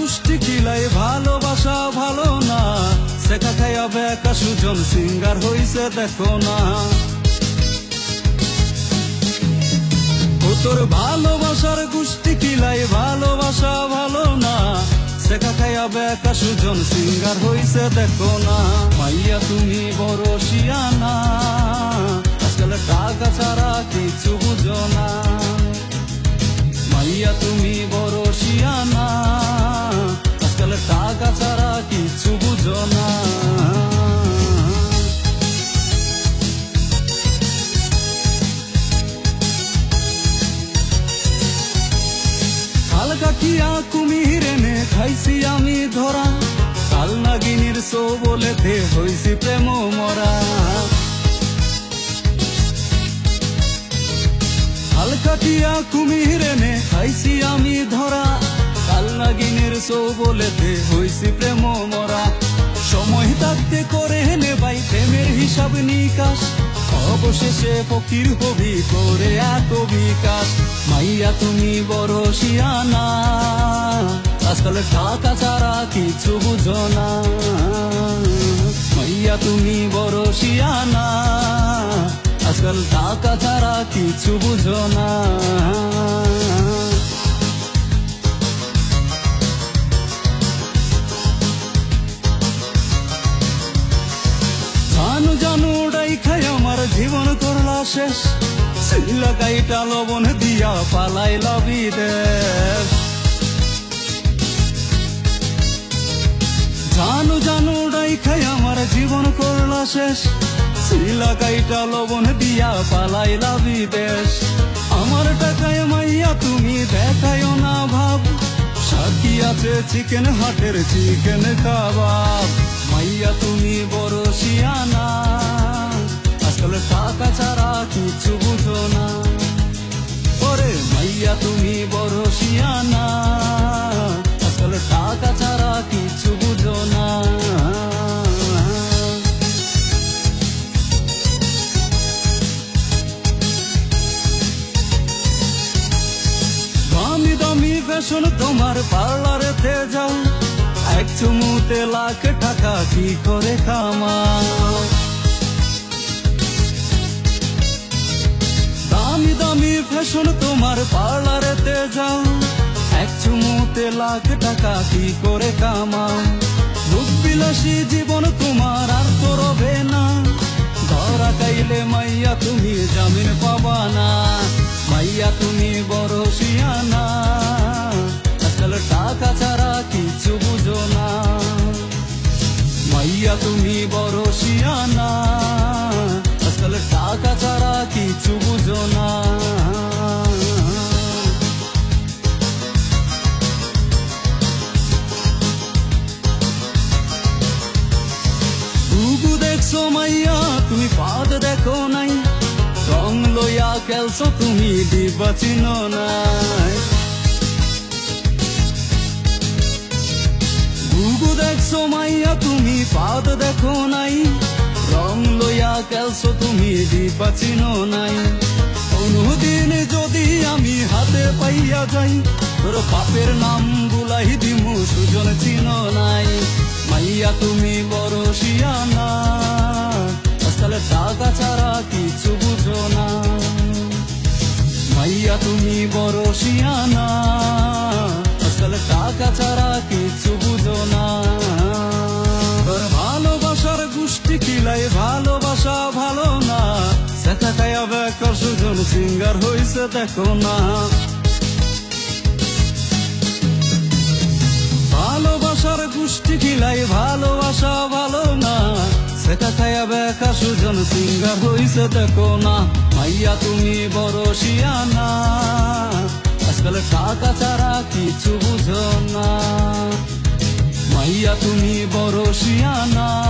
গোষ্ঠী কিলাই ভালোবাসা ভালো না, শেখা খাইয়া বেকা সুজন সিঙ্গার হইছে দেখো না। ও তোর ভালোবাসার গোষ্ঠী কিলাই ভালোবাসা ভালো না, শেখা খাইয়া বেকা সুজন সিঙ্গার হইছে দেখো না। মাইয়া তুমি বড় শিয়ানা, আজকাল টাকা ছাড়া কিছু বুঝো না। মাইয়া তুমি বড় শিয়ানা, আজকাল টাকা ছাড়া কিছু বুঝো না। কাল কাটিয়া কুমির এনে খাইছি আমি ধরা, কাল নাগিনীর সো বলেতে হইছি প্রেম মরা। কাল কাটিয়া কুমির এনে খাইছি আমি ধরা, কাল নাগিনীর সো বলেতে হইছি প্রেম মরা। সময় থাকতে করে নে ভাই প্রেমের হিসাব নিকাশ, অবশেষে ফকির হবি করে এত বিকাশ। মাইয়া তুমি বড় শিয়ানা, আজকাল টাকা ছাড়া কিছু বুঝো না। মাইয়া তুমি বড় শিয়ানা, আজকাল টাকা ছাড়া কিছু বুঝো না। জানু জানু ডাই খাই আমার জীবন করলা শেষ, শিলা গাইটা লবণ দিয়া পালাইলা বিদেশ। জানু জানু ডাই খাই আমার জীবন করলা শেষ, শিলা গাইটা লবণ দিয়া পালাইলা বিদেশ। আমার টাকায় মাইয়া তুমি দেখায়ও না ভাব, সাথী আছে চিকেন হাটের চিকেন কাবাব। মাইয়া তুমি বড় শিয়ানা, আজকাল টাকা ছাড়া কিছু বুঝো না। ওরে মাইয়া তুমি বড় শিয়ানা, আজকাল টাকা ছাড়া কিছু বুঝো না। দামি দামি ফ্যাশন তোমার পার্লারেতে যাও, এক চুমুতে লাখ টাকা কি করে কামাও। দামি দামি ফ্যাশন তোমার পার্লারেতে যাও, এক চুমুতে লাখ টাকা কি করে কামাও। রূপ বিলাসী জীবন তোমার আর তো রবে না, ধরা খাইলে মাইয়া তুমি জামিন পাবা না। মাইয়া তুমি বড় শিয়ানা, আজকাল টাকা ছাড়া কিছু বুঝো না। মাইয়া তুমি বড় শিয়ানা, আজকাল টাকা ছাড়া কিছু বুঝো না। বুবু দেখছো মাইয়া তুমি পাদ দেখো নাই, রং লইয়া খেলছো তুমি দিবা চিনো নাই। বুবু দেখছো মাইয়া তুমি পাদ দেখো নাই, রং লইয়া খেলছো তুমি দিবা চিনো নাই। কোনদিন যদি আমি হাতে পাইয়া যাই, তোর বাপের নাম বুলাই দিমু সুজন চিনো নাই। মাইয়া তুমি বড় শিয়ানা, আজকাল টাকা ছাড়া কিছু বুঝো না। মাইয়া তুমি বড় শিয়ানা, আজকাল টাকা ছাড়া কিছু বুঝো না। তোর ভালোবাসার গোষ্ঠী কিলাই ভালোবাসা ভালো না, শেখা খাইয়া বেকার সুজন সিঙ্গার হইছে দেখো না। ভালোবাসার গোষ্ঠী কিলাই ভালোবাসা ভালো না, শেখা খাইয়া বেকা সুজন সিঙ্গার হইছে দেখো না। মাইয়া তুমি বড় শিয়ানা, পাগল টাকা ছাড়া কিছু বুঝো না, মাইয়া তুমি বড় শিয়ানা।